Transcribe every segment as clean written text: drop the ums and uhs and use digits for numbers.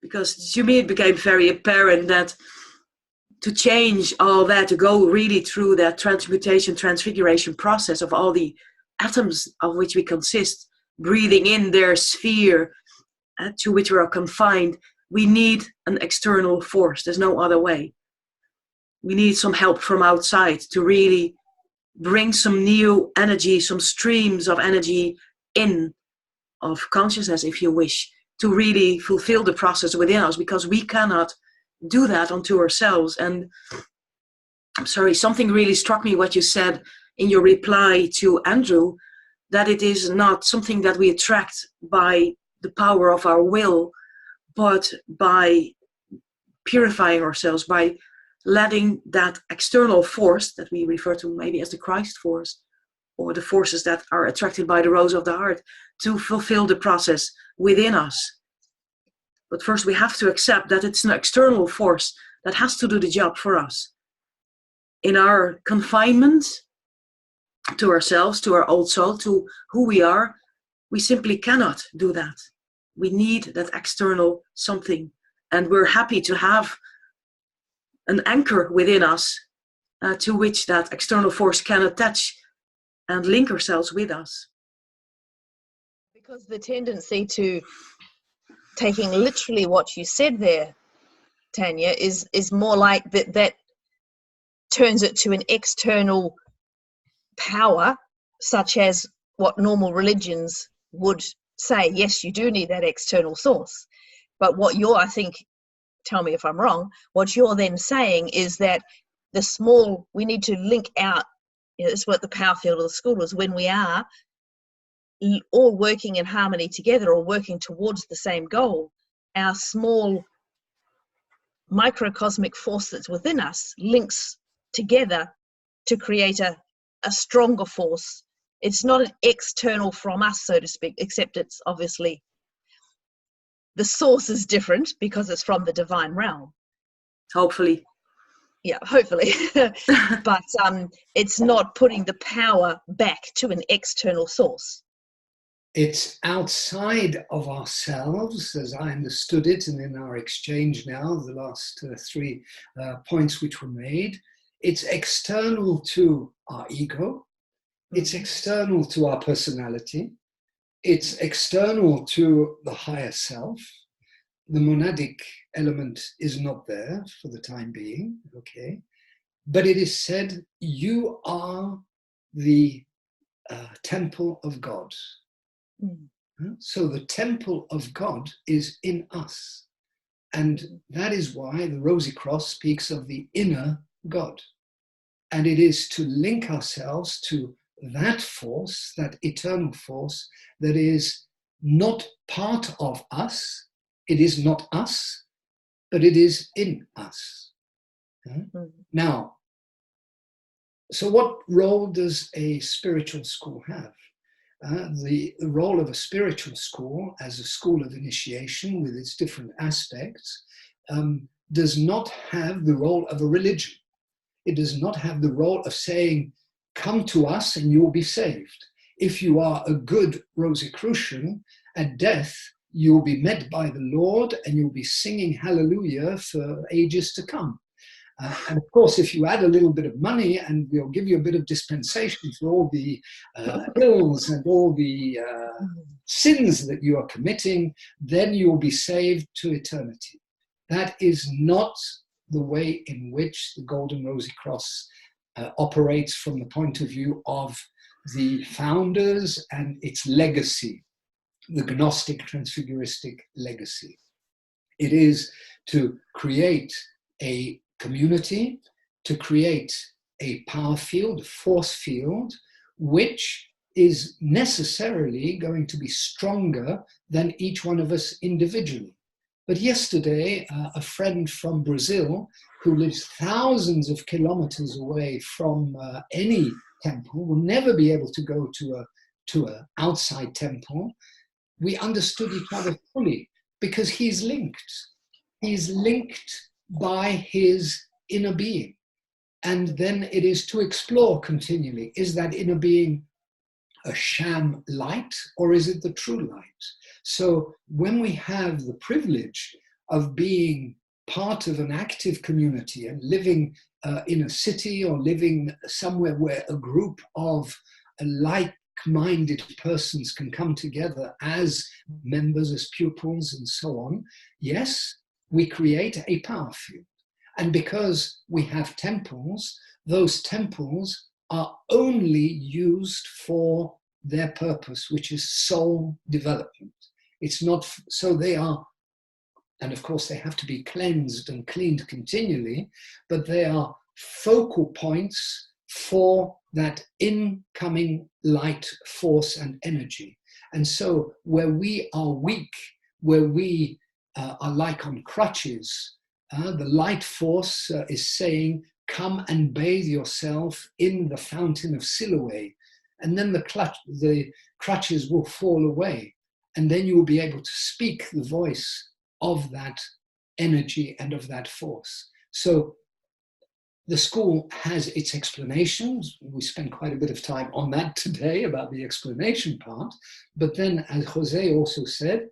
Because to me it became very apparent that to change all that, to go really through that transmutation, transfiguration process of all the atoms of which we consist, breathing in their sphere to which we are confined, we need an external force. There's no other way. We need some help from outside to really bring some new energy, some streams of energy in, of consciousness, if you wish, to really fulfill the process within us, because we cannot do that unto ourselves. And I'm sorry, something really struck me what you said in your reply to Andrew, that it is not something that we attract by the power of our will, but by purifying ourselves, by letting that external force that we refer to maybe as the Christ force, or the forces that are attracted by the rose of the heart, to fulfill the process within us. But first we have to accept that it's an external force that has to do the job for us. In our confinement to ourselves, to our old soul, to who we are, we simply cannot do that. We need that external something. And we're happy to have an anchor within us to which that external force can attach and link ourselves with us. Because the tendency to taking literally what you said there, Tanya, is more like that turns it to an external power, such as what normal religions would say. Yes, you do need that external source. But what you're, I think, tell me if I'm wrong, what you're then saying is that we need to link out, that's what the power field of the school is, when we are all working in harmony together or working towards the same goal, our small microcosmic force that's within us links together to create a stronger force. It's not an external from us, so to speak, except it's obviously the source is different because it's from the divine realm. Hopefully. Yeah, hopefully. But it's not putting the power back to an external source. It's outside of ourselves, as I understood it, and in our exchange now, the last three points which were made. It's external to our ego. It's external to our personality. It's external to the higher self. The monadic element is not there for the time being, okay? But it is said, you are the temple of God. So the temple of God is in us. And that is why the Rosy Cross speaks of the inner God. And it is to link ourselves to that force, that eternal force, that is not part of us. It is not us, but it is in us. Now, so what role does a spiritual school have? The role of a spiritual school as a school of initiation with its different aspects does not have the role of a religion. It does not have the role of saying, come to us and you will be saved. If you are a good Rosicrucian, at death, you will be met by the Lord and you'll be singing hallelujah for ages to come. And of course, if you add a little bit of money and we'll give you a bit of dispensation for all the ills and all the sins that you are committing, then you will be saved to eternity. That is not the way in which the Golden Rosy Cross operates from the point of view of the founders and its legacy, the Gnostic Transfiguristic legacy. It is to create a community, to create a power field, a force field, which is necessarily going to be stronger than each one of us individually. But yesterday, a friend from Brazil, who lives thousands of kilometers away from any temple, will never be able to go to an outside temple. We understood each other fully because he's linked. He's linked by his inner being. And then it is to explore continually, is that inner being a sham light or is it the true light? So when we have the privilege of being part of an active community and living in a city or living somewhere where a group of like-minded persons can come together as members, as pupils, and so on, yes, we create a power field. And because we have temples, those temples are only used for their purpose, which is soul development. It's not, so they are, and of course they have to be cleansed and cleaned continually, but they are focal points for that incoming light force and energy. And so where we are weak, where we are like on crutches, the light force is saying, come and bathe yourself in the fountain of Siloé. And then the crutches will fall away. And then you will be able to speak the voice of that energy and of that force. So the school has its explanations. We spent quite a bit of time on that today about the explanation part. But then, as Jose also said,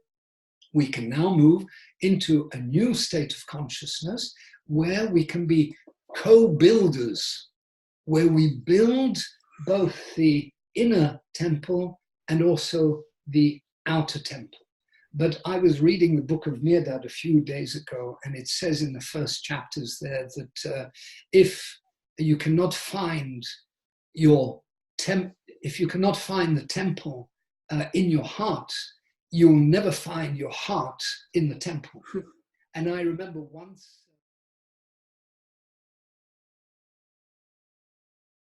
we can now move into a new state of consciousness where we can be co-builders, where we build both the inner temple and also the outer temple. But I was reading the book of Mirdad a few days ago, and it says in the first chapters there that if you cannot find if you cannot find the temple in your heart, you'll never find your heart in the temple. And I remember once